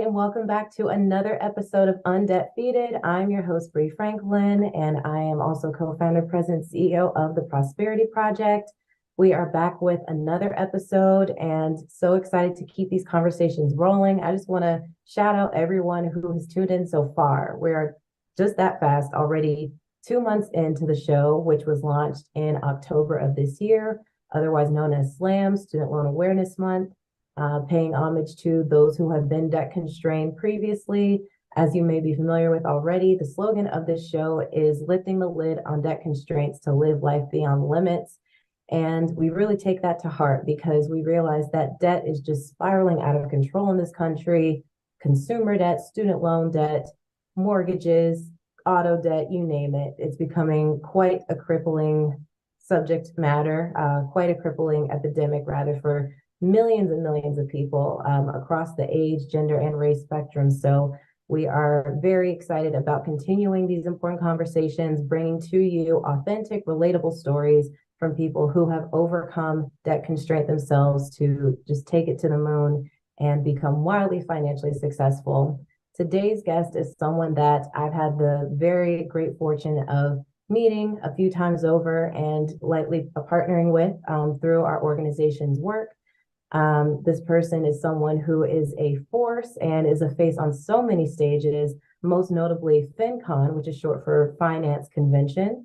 and welcome back to another episode of Undefeated. I'm your host, Bree Franklin, and I am also co-founder, president, CEO of the Prosperity Project. We are back with another episode and so excited to keep these conversations rolling. I just want to shout out everyone who has tuned in so far. We are just that fast already 2 months into the show, which was launched in October of this year, otherwise known as SLAM, Student Loan Awareness Month. Paying homage to those who have been debt constrained previously. As you may be familiar with already, the slogan of this show is lifting the lid on debt constraints to live life beyond limits. And we really take that to heart because we realize that debt is just spiraling out of control in this country. Consumer debt, student loan debt, mortgages, auto debt, you name it. It's becoming quite a crippling subject matter, quite a crippling epidemic, rather, for millions and millions of people across the age, gender, and race spectrum. So we are very excited about continuing these important conversations, bringing to you authentic, relatable stories from people who have overcome debt constraint themselves to just take it to the moon and become wildly financially successful. Today's guest is someone that I've had the very great fortune of meeting a few times over and lightly partnering with through our organization's work. This person is someone who is a force and is a face on so many stages, most notably FinCon, which is short for Finance Convention.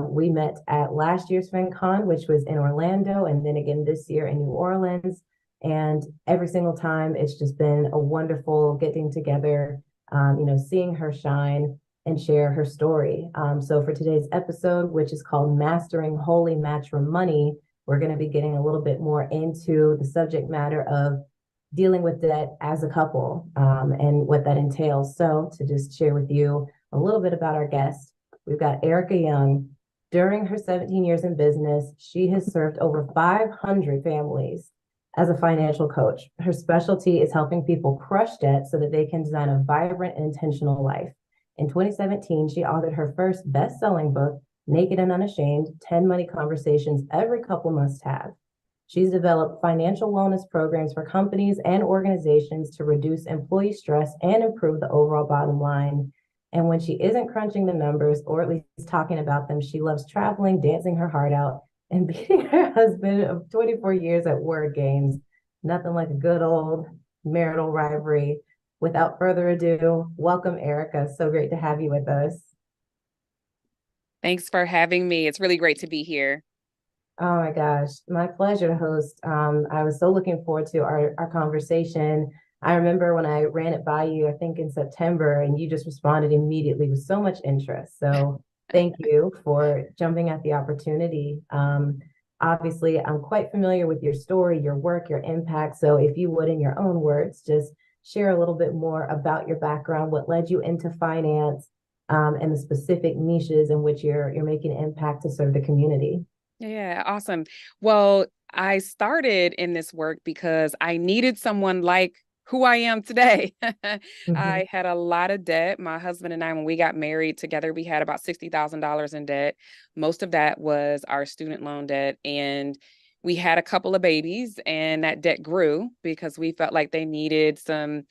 We met at last year's FinCon, which was in Orlando, and then again this year in New Orleans. And every single time, it's just been a wonderful getting together, seeing her shine and share her story. So for today's episode, which is called Mastering Holy Matri-Money, we're going to be getting a little bit more into the subject matter of dealing with debt as a couple and what that entails. So to just share with you a little bit about our guest, we've got Ericka Young. During her 17 years in business, she has served over 500 families as a financial coach. Her specialty is helping people crush debt so that they can design a vibrant and intentional life. In 2017, she authored her first best-selling book, Naked and Unashamed, 10 Money Conversations Every Couple Must Have. She's developed financial wellness programs for companies and organizations to reduce employee stress and improve the overall bottom line. And when she isn't crunching the numbers, or at least talking about them, she loves traveling, dancing her heart out, and beating her husband of 24 years at word games. Nothing like a good old marital rivalry. Without further ado, welcome, Ericka. So great to have you with us. Thanks for having me. It's really great to be here. Oh my gosh, my pleasure to host. I was so looking forward to our conversation. I remember when I ran it by you, I think in September, and you just responded immediately with so much interest. So thank you for jumping at the opportunity. Obviously, I'm quite familiar with your story, your work, your impact. So if you would, in your own words, just share a little bit more about your background, what led you into finance, and the specific niches in which you're making an impact to serve the community. Yeah, awesome. Well, I started in this work because I needed someone like who I am today. Mhm. I had a lot of debt. My husband and I, when we got married together, we had about $60,000 in debt. Most of that was our student loan debt. And we had a couple of babies, and that debt grew because we felt like they needed some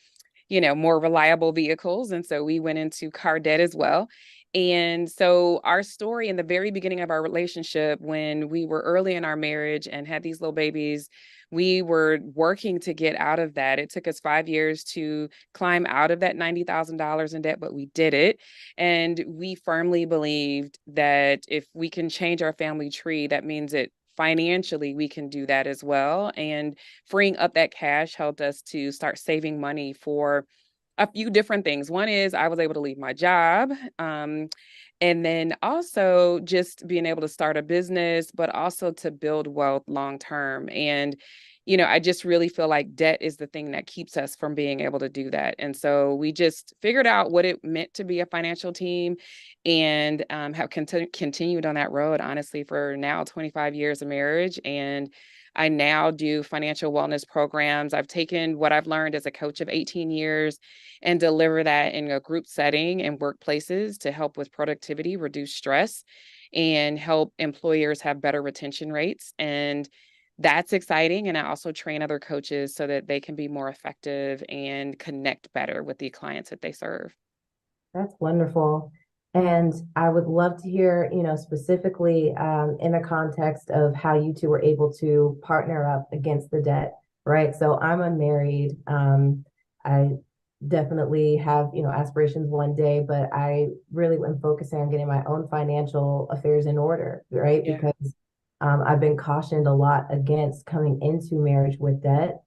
more reliable vehicles. And so we went into car debt as well. And so our story in the very beginning of our relationship, when we were early in our marriage and had these little babies, we were working to get out of that. It took us 5 years to climb out of that $90,000 in debt, but we did it. And we firmly believed that if we can change our family tree, that means it financially we can do that as well. And freeing up that cash helped us to start saving money for a few different things. One is I was able to leave my job. And then also just being able to start a business, but also to build wealth long term. And, I just really feel like debt is the thing that keeps us from being able to do that. And so we just figured out what it meant to be a financial team and have continued on that road, honestly, for now 25 years of marriage. And I now do financial wellness programs. I've taken what I've learned as a coach of 18 years and deliver that in a group setting and workplaces to help with productivity, reduce stress, and help employers have better retention rates. And that's exciting. And I also train other coaches so that they can be more effective and connect better with the clients that they serve. That's wonderful. And I would love to hear, specifically in the context of how you two were able to partner up against the debt, right? So I'm unmarried. I definitely have, aspirations one day, but I really am focusing on getting my own financial affairs in order, right? Yeah. Because I've been cautioned a lot against coming into marriage with debt.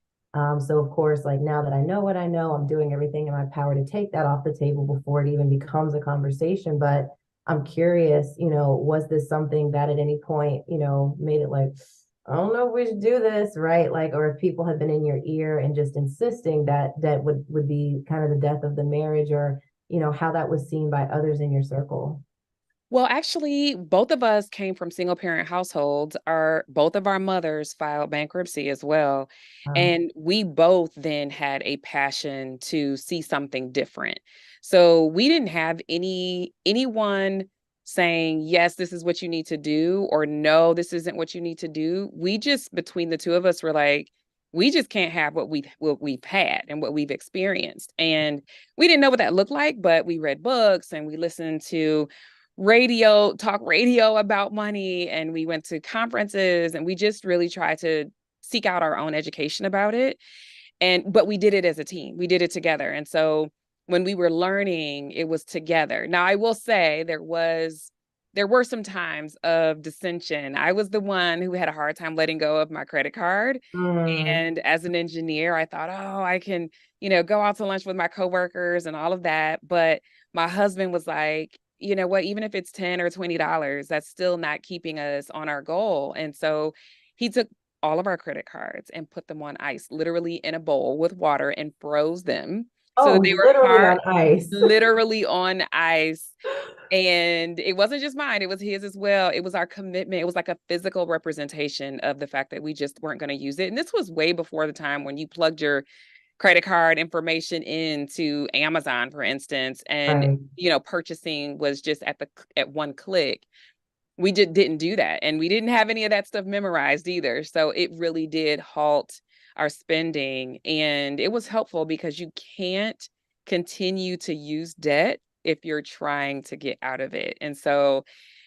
So of course, like now that I know what I know, I'm doing everything in my power to take that off the table before it even becomes a conversation. But I'm curious, was this something that at any point, made it like, I don't know if we should do this, right? Like, or if people have been in your ear and just insisting that would be kind of the death of the marriage, or how that was seen by others in your circle. Well, actually, both of us came from single parent households. Our both of our mothers filed bankruptcy as well. Wow. And we both then had a passion to see something different. So we didn't have anyone saying, yes, this is what you need to do, or no, this isn't what you need to do. We just between the two of us were like, we just can't have what we've had and what we've experienced. And we didn't know what that looked like, but we read books and we listened to talk radio about money, and we went to conferences, and we just really tried to seek out our own education about it. But we did it as a team. We did it together. And so when we were learning, it was together. Now I will say there were some times of dissension. I was the one who had a hard time letting go of my credit card. Mm. And as an engineer, I thought, oh, I can, go out to lunch with my coworkers and all of that. But my husband was like, you know what, even if it's 10 or $20, that's still not keeping us on our goal. And so he took all of our credit cards and put them on ice, literally in a bowl with water, and froze them so Oh, that they were literally hard, on ice. literally on ice. And it wasn't just mine, it was his as well. It was our commitment. It was like a physical representation of the fact that we just weren't going to use it. And this was way before the time when you plugged your credit card information into Amazon, for instance, and Right. purchasing was just at one click. We just didn't do that, and we didn't have any of that stuff memorized either. So it really did halt our spending, and it was helpful because you can't continue to use debt if you're trying to get out of it. And so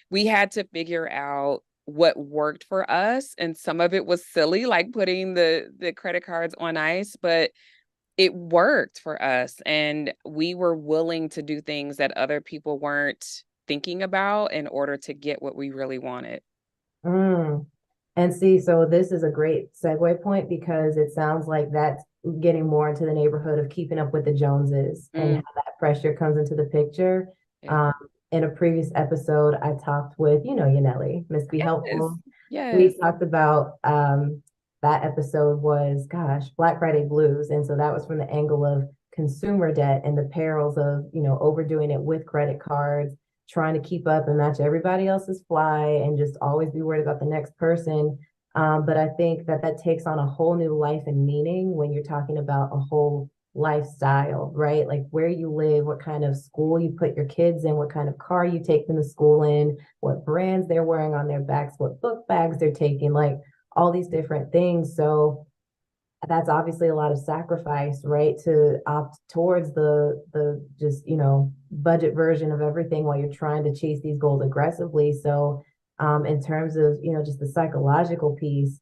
we had to figure out what worked for us, and some of it was silly, like putting the credit cards on ice, but it worked for us, and we were willing to do things that other people weren't thinking about in order to get what we really wanted. Mm. And see, so this is a great segue point because it sounds like that's getting more into the neighborhood of keeping up with the Joneses and Mm, how that pressure comes into the picture. yeah. Um, in a previous episode, I talked with, Yaneli, Miss Be Yes. Helpful. Yes. We talked about that episode was, gosh, Black Friday blues. And so that was from the angle of consumer debt and the perils of, overdoing it with credit cards, trying to keep up and match everybody else's fly and just always be worried about the next person. But I think that that takes on a whole new life and meaning when you're talking about a whole lifestyle, right? Like where you live, what kind of school you put your kids in, what kind of car you take them to school in, what brands they're wearing on their backs, what book bags they're taking, like all these different things. So that's obviously a lot of sacrifice, right? To opt towards the just, budget version of everything while you're trying to chase these goals aggressively. So in terms of, just the psychological piece,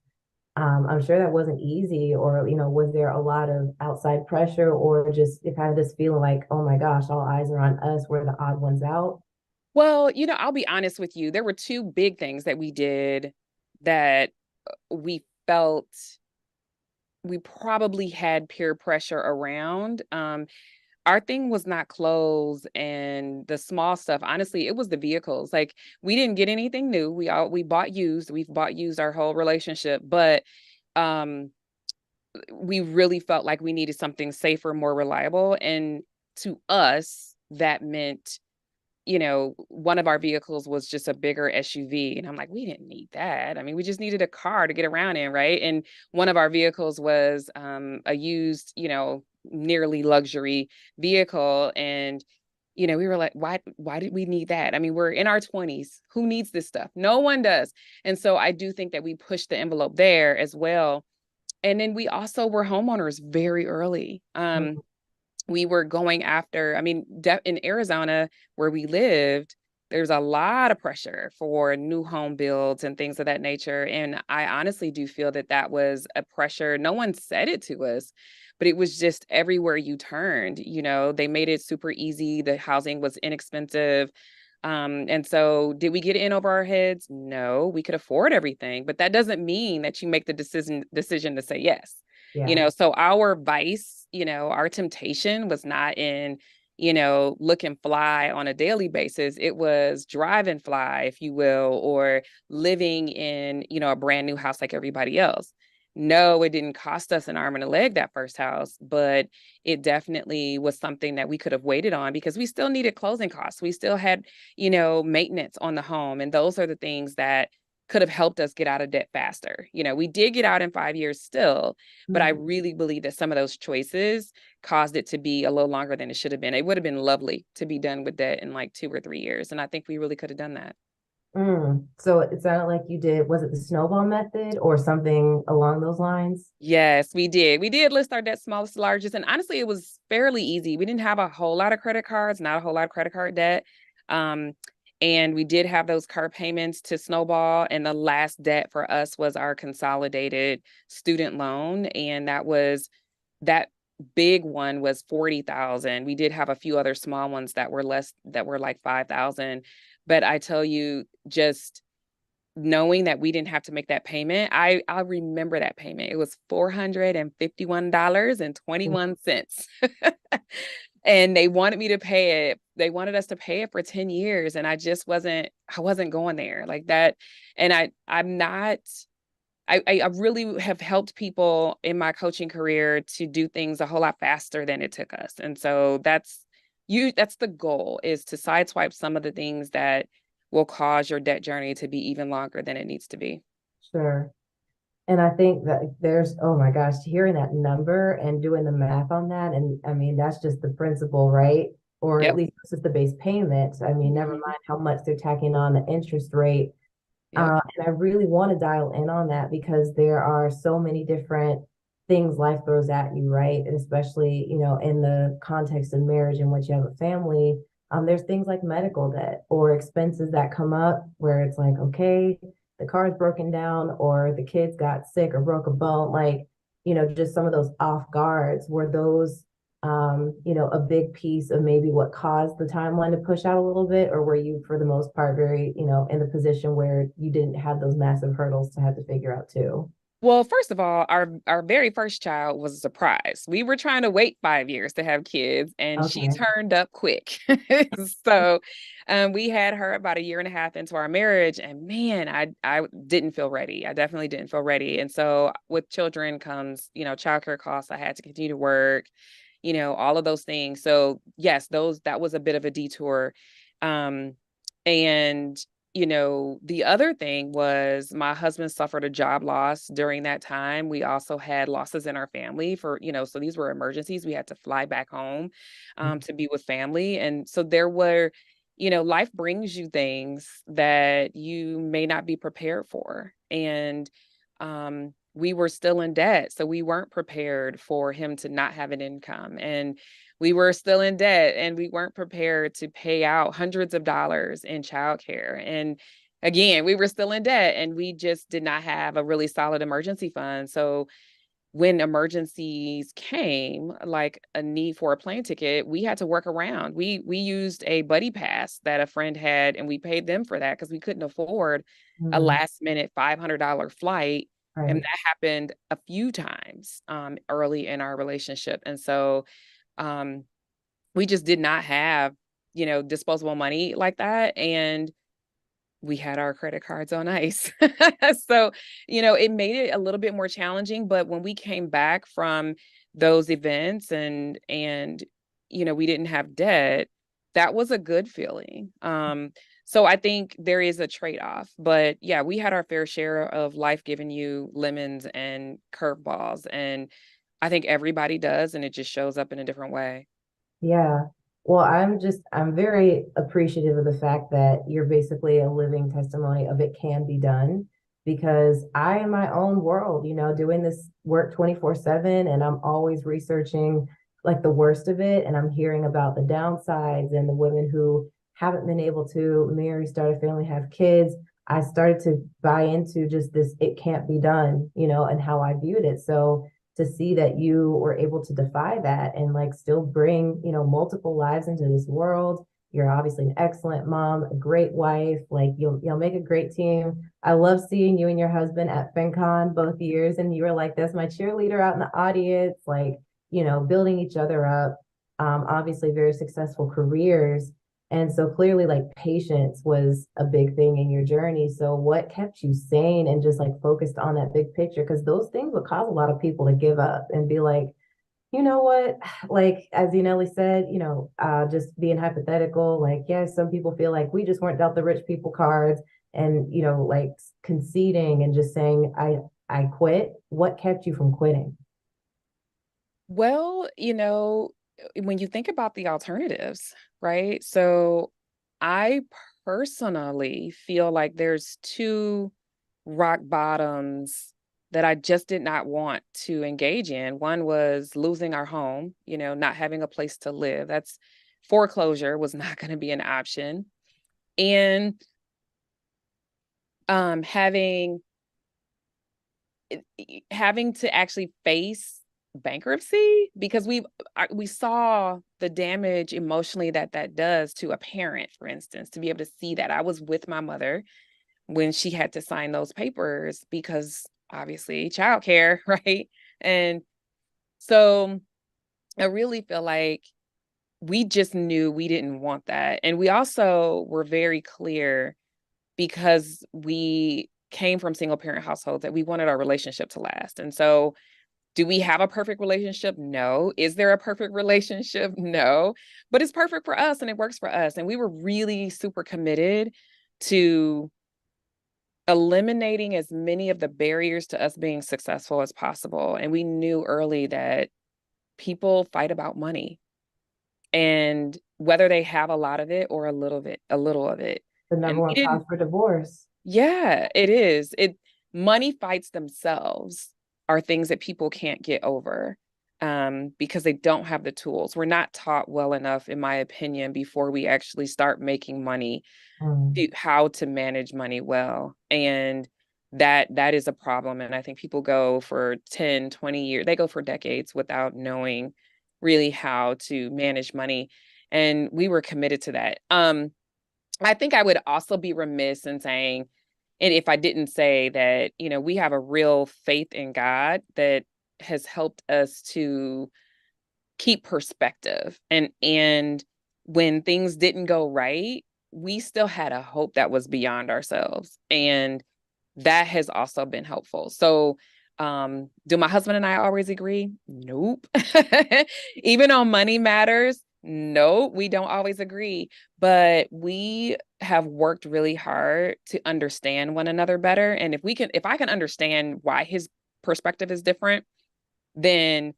I'm sure that wasn't easy, or, was there a lot of outside pressure, or just kind of this feeling like, oh my gosh, all eyes are on us, we're the odd ones out? Well, I'll be honest with you. There were two big things that we did that we felt we probably had peer pressure around. Our thing was not clothes and the small stuff. Honestly, it was the vehicles. Like we didn't get anything new. We bought used. We've bought used our whole relationship, but um we really felt like we needed something safer, more reliable. And to us, that meant, one of our vehicles was just a bigger SUV. And I'm like, we didn't need that. I mean, we just needed a car to get around in, right? And one of our vehicles was a used, nearly luxury vehicle. And we were like, why did we need that? I mean, we're in our 20s. Who needs this stuff? No one does. And so I do think that we pushed the envelope there as well. And then we also were homeowners very early. We were going after, I mean, in Arizona where we lived, there's a lot of pressure for new home builds and things of that nature. And I honestly do feel that that was a pressure. No one said it to us, but it was just everywhere you turned. They made it super easy. The housing was inexpensive. And so did we get in over our heads? No, we could afford everything, but that doesn't mean that you make the decision to say yes. Yeah. So our vice, our temptation was not in, look and fly on a daily basis. It was drive and fly, if you will, or living in, a brand new house like everybody else. No, it didn't cost us an arm and a leg, that first house, but it definitely was something that we could have waited on because we still needed closing costs. We still had, maintenance on the home. And those are the things that could have helped us get out of debt faster. We did get out in 5 years still, but I really believe that some of those choices caused it to be a little longer than it should have been. It would have been lovely to be done with debt in like 2 or 3 years. And I think we really could have done that. So it sounded like you did, was it the snowball method or something along those lines? Yes, we did. We did list our debt smallest to largest. And honestly, it was fairly easy. We didn't have a whole lot of credit cards, not a whole lot of credit card debt. Um, and we did have those car payments to snowball. And the last debt for us was our consolidated student loan. And that big one was 40,000. We did have a few other small ones that were less, that were like 5,000. But I tell you, just knowing that we didn't have to make that payment, I remember that payment. It was $451.21. And they wanted me to pay it. They wanted us to pay it for 10 years. And I wasn't going there like that. And I'm not, I really have helped people in my coaching career to do things a whole lot faster than it took us. And so that's the goal, is to sideswipe some of the things that will cause your debt journey to be even longer than it needs to be. Sure. And I think that there's, oh my gosh, hearing that number and doing the math on that. And I mean, that's just the principal, right? Or at Yep. least this is the base payment. I mean, never Mhm. mind how much they're tacking on the interest rate. Yep. And I really want to dial in on that because there are so many different things life throws at you, right? And especially, in the context of marriage in which you have a family, there's things like medical debt or expenses that come up where it's like, okay, the car's broken down or the kids got sick or broke a bone, like, just some of those off guards were those a big piece of maybe what caused the timeline to push out a little bit, or were you, for the most part, very, in the position where you didn't have those massive hurdles to have to figure out too? Well, first of all, our very first child was a surprise. We were trying to wait 5 years to have kids, and she Okay. turned up quick. So, we had her about a year and a half into our marriage, and man, I didn't feel ready. I definitely didn't feel ready. And so, with children comes, childcare costs. I had to continue to work, all of those things. So, yes, that was a bit of a detour. Um, and the other thing was my husband suffered a job loss during that time. We also had losses in our family for, so these were emergencies. We had to fly back home to be with family. And so there were, life brings you things that you may not be prepared for. And we were still in debt. So we weren't prepared for him to not have an income. And we were still in debt and we weren't prepared to pay out hundreds of dollars in childcare. And again, we were still in debt and we just did not have a really solid emergency fund. So when emergencies came, like a need for a plane ticket, we had to work around. We used a buddy pass that a friend had and we paid them for that because we couldn't afford a Mm, last minute $500 flight. And right. that happened a few times early in our relationship. And so um, we just did not have, disposable money like that. And we had our credit cards on ice. So, it made it a little bit more challenging. But when we came back from those events and we didn't have debt, that was a good feeling. So I think there is a trade-off. But yeah, we had our fair share of life giving you lemons and curveballs. And I think everybody does, and it just shows up in a different way. Yeah. Well, I'm very appreciative of the fact that you're basically a living testimony of it can be done because I in my own world, doing this work 24/7 and I'm always researching like the worst of it and I'm hearing about the downsides and the women who haven't been able to marry, start a family, have kids. I started to buy into just this it can't be done, and how I viewed it. So to see that you were able to defy that and like still bring, multiple lives into this world. You're obviously an excellent mom, a great wife. Like you'll make a great team. I love seeing you and your husband at FinCon both years, and you were like, "That's my cheerleader out in the audience." Like building each other up. Obviously, very successful careers, and so clearly, like patience was a big thing in your journey. So, what kept you sane and just like focused on that big picture? Because those things would cause a lot of people to give up and be like, you know what? Like, as Yaneli said, just being hypothetical, like, yes, some people feel like we just weren't dealt the rich people cards and, like conceding and just saying, I quit. What kept you from quitting? Well, when you think about the alternatives, right? So I personally feel like there's two rock bottoms that I just did not want to engage in. One was losing our home, not having a place to live. That's foreclosure was not going to be an option. And having having to actually face bankruptcy because we saw the damage emotionally that does to a parent, for instance, to be able to see that. I was with my mother when she had to sign those papers because obviously childcare, right? And so I really feel like we just knew we didn't want that. And we also were very clear because we came from single parent households that we wanted our relationship to last. And so do we have a perfect relationship? No. Is there a perfect relationship? No. But it's perfect for us and it works for us. And we were really super committed to eliminating as many of the barriers to us being successful as possible. And we knew early that people fight about money and whether they have a lot of it or a little of it. The And number we one cause didn't, for divorce. yeah, it is. Money fights themselves are things that people can't get over because they don't have the tools. We're not taught well enough, in my opinion, before we actually start making money, Mm. how to manage money well. And that is a problem. And I think people go for 10, 20 years, they go for decades without knowing really how to manage money. And we were committed to that. I think I would also be remiss in saying, and if I didn't say that, we have a real faith in God that has helped us to keep perspective. And when things didn't go right, we still had a hope that was beyond ourselves. And that has also been helpful. So do my husband and I always agree? Nope. Even on money matters, no, we don't always agree, but we have worked really hard to understand one another better. And if I can understand why his perspective is different, then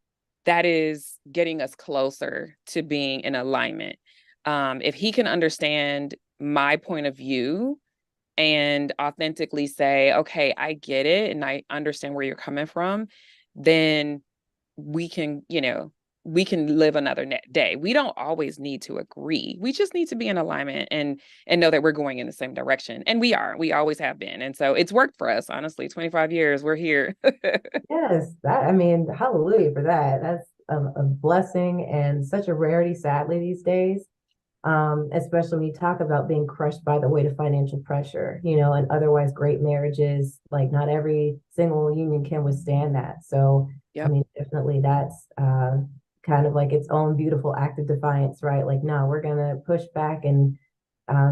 that is getting us closer to being in alignment. If he can understand my point of view and authentically say, okay, I get it and I understand where you're coming from, then we can, we can live another day. We don't always need to agree. We just need to be in alignment and know that we're going in the same direction. And we are. We always have been. And so it's worked for us, honestly. 25 years, we're here. Yes, I mean, hallelujah for that. That's a blessing and such a rarity, sadly, these days. Especially when you talk about being crushed by the weight of financial pressure, and otherwise great marriages, like not every single union can withstand that. So, I Yep. mean, definitely that's kind of like its own beautiful act of defiance, right? Like, no, we're gonna push back and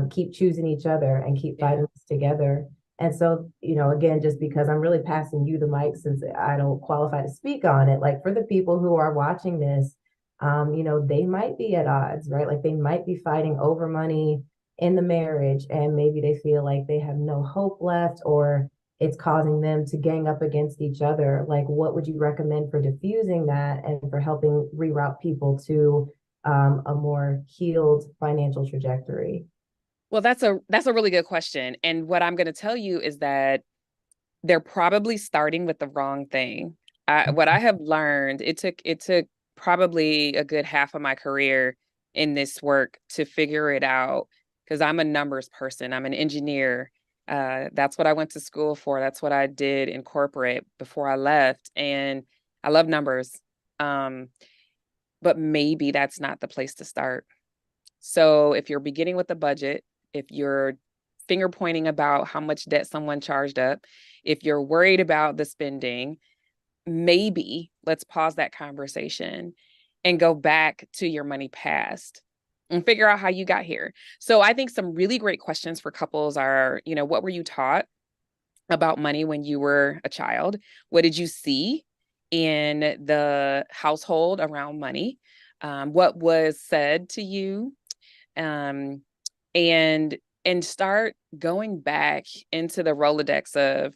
keep choosing each other and keep Yeah. fighting this together. And so, again, just because I'm really passing you the mic since I don't qualify to speak on it, like for the people who are watching this, they might be at odds, right? Like they might be fighting over money in the marriage, and maybe they feel like they have no hope left, or it's causing them to gang up against each other. Like, what would you recommend for diffusing that and for helping reroute people to a more healed financial trajectory? Well, that's a really good question. And what I'm going to tell you is that they're probably starting with the wrong thing. What I have learned, it took probably a good half of my career in this work to figure it out because I'm a numbers person. I'm an engineer. That's what I went to school for. That's what I did in corporate before I left, and I love numbers. Um, but maybe that's not the place to start. So if you're beginning with a budget, if you're finger pointing about how much debt someone charged up, if you're worried about the spending, maybe let's pause that conversation and go back to your money past and figure out how you got here. So I think some really great questions for couples are, what were you taught about money when you were a child? What did you see in the household around money? What was said to you? um, and start going back into the Rolodex of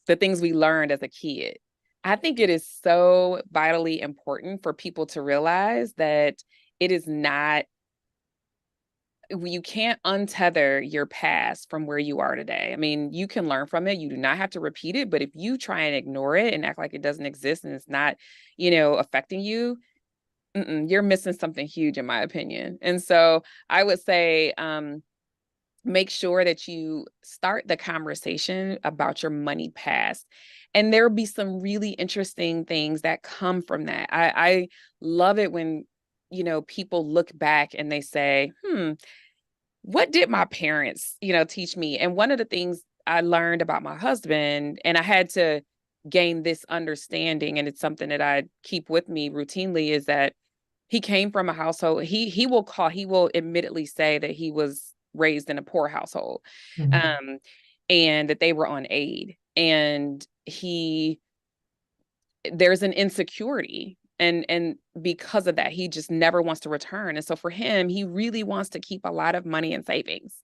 the things we learned as a kid. I think it is so vitally important for people to realize that it is not, you can't untether your past from where you are today. I mean, you can learn from it. You do not have to repeat it, but if you try and ignore it and act like it doesn't exist and it's not, affecting you, you're missing something huge, in my opinion. And so I would say, make sure that you start the conversation about your money past. And there'll be some really interesting things that come from that. I love it when, people look back and they say, what did my parents, teach me? And one of the things I learned about my husband, and I had to gain this understanding, and it's something that I keep with me routinely, is that he came from a household. He will admittedly say that he was raised in a poor household, Mhm. um, and that they were on aid. And there's an insecurity, and because of that, he just never wants to return. And so for him, he really wants to keep a lot of money in savings.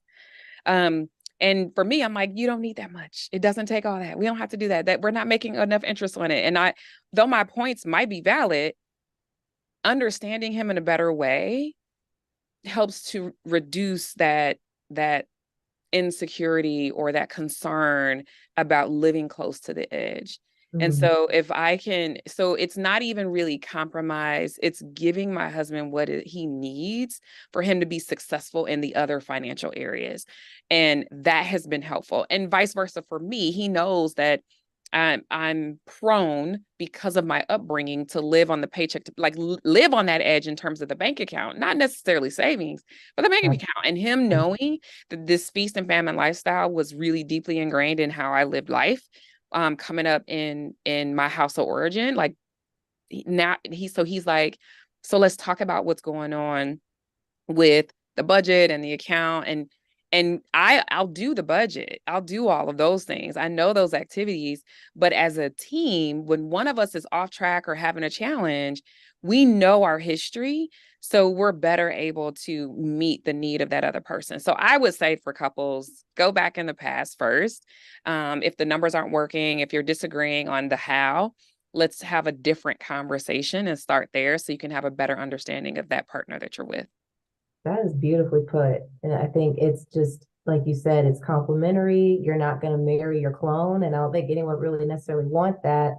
Um, and for me, I'm like, you don't need that much. It doesn't take all that. We don't have to do that. That we're not making enough interest on it. And though my points might be valid, understanding him in a better way helps to reduce that insecurity or that concern about living close to the edge. And Mhm. so so it's not even really compromise, it's giving my husband what he needs for him to be successful in the other financial areas. And that has been helpful. And vice versa for me, he knows that I'm prone because of my upbringing to live on the paycheck, to like live on that edge in terms of the bank account, not necessarily savings, but the bank Right. account. And him knowing that this feast and famine lifestyle was really deeply ingrained in how I lived life, coming up in my house of origin. Like he's like, so let's talk about what's going on with the budget and the account, and I'll do the budget. I'll do all of those things. I know those activities, but as a team, when one of us is off track or having a challenge, we know our history, so we're better able to meet the need of that other person. So I would say for couples, go back in the past first. If the numbers aren't working, if you're disagreeing on the how, let's have a different conversation and start there so you can have a better understanding of that partner that you're with. That is beautifully put. And I think it's just like you said, it's complementary. You're not going to marry your clone. And I don't think anyone really necessarily want that.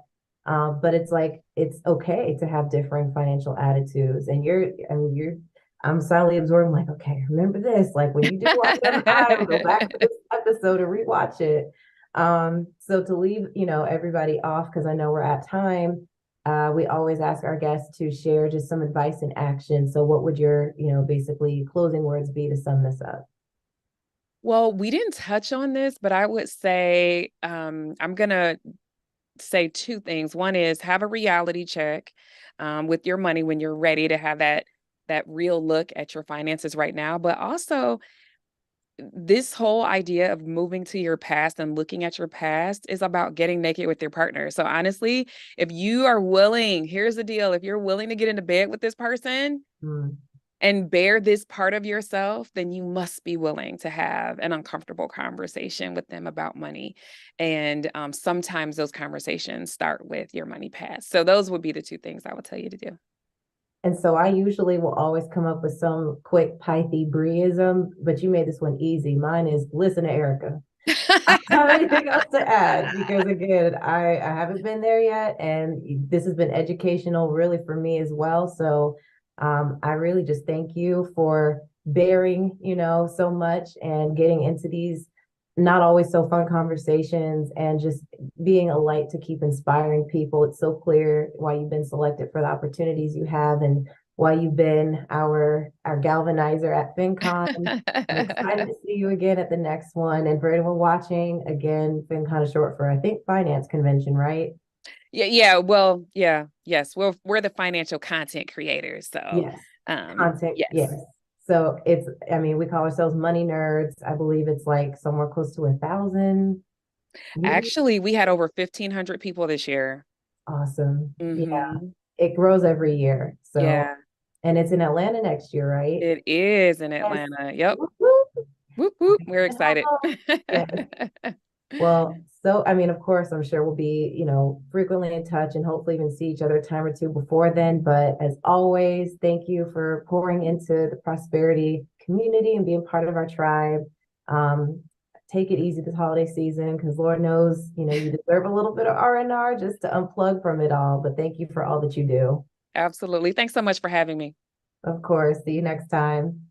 But it's like it's okay to have differing financial attitudes. And I'm silently absorbing, like, okay, remember this. Like when you do watch it on the aisle, go back to this episode and rewatch it. So to leave, everybody off, because I know we're at time, we always ask our guests to share just some advice and action. So what would your, basically closing words be to sum this up? Well, we didn't touch on this, but I would say, I'm going to say two things. One is have a reality check with your money when you're ready to have that real look at your finances right now. But also, this whole idea of moving to your past and looking at your past is about getting naked with your partner. So honestly, if you are willing, here's the deal: if you're willing to get into bed with this person Mm, and bear this part of yourself, then you must be willing to have an uncomfortable conversation with them about money. And sometimes those conversations start with your money past. So those would be the two things I would tell you to do. And so I usually will always come up with some quick pithy Breeism, but you made this one easy. Mine is listen to Erica. I don't have anything else to add because again, I haven't been there yet, and this has been educational really for me as well. So I really just thank you for bearing, so much and getting into these not always so fun conversations and just being a light to keep inspiring people. It's so clear why you've been selected for the opportunities you have and why you've been our galvanizer at FinCon. I'm excited to see you again at the next one. And for anyone watching, again, FinCon is short for, I think, finance convention, right? Yeah. Well, yeah. Yes. We're the financial content creators. So, Yes. Content, yes. yes. So I mean, we call ourselves money nerds. I believe it's like somewhere close to 1,000 meetings. Actually, we had over 1,500 people this year. Awesome. Yeah. Hmm. It grows every year. So, Yeah, and it's in Atlanta next year, right? it is in Yes. Atlanta. Yep. Whoop, whoop. Whoop, whoop. We're excited. Yes. Well, so I mean, of course, I'm sure we'll be, frequently in touch and hopefully even see each other a time or two before then. But as always, thank you for pouring into the prosperity community and being part of our tribe. Um, Take it easy this holiday season because Lord knows, you deserve a little bit of R&R just to unplug from it all. But thank you for all that you do. Absolutely. Thanks so much for having me. Of course. See you next time.